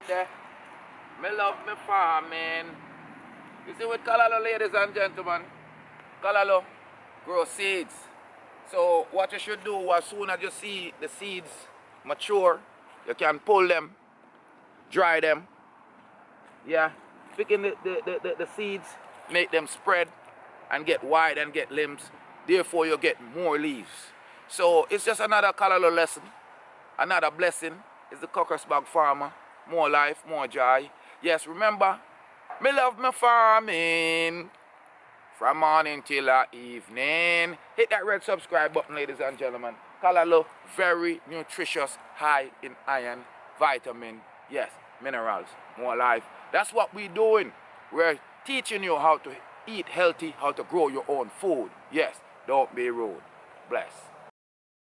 Yeah, me love me farming. You see with Callaloo, ladies and gentlemen, Callaloo grow seeds. So what you should do as soon as you see the seeds mature, you can pull them, dry them. Yeah, picking the seeds, make them spread and get wide and get limbs. Therefore you get more leaves. So it's just another Callaloo lesson, another blessing. It's the Crocus Bag Farmer. More life, more joy. Yes, remember, me love my farming. From morning till evening. Hit that red subscribe button, ladies and gentlemen. Callaloo, very nutritious, high in iron, vitamin, yes, minerals, more life. That's what we're doing. We're teaching you how to eat healthy, how to grow your own food. Yes, don't be rude. Bless.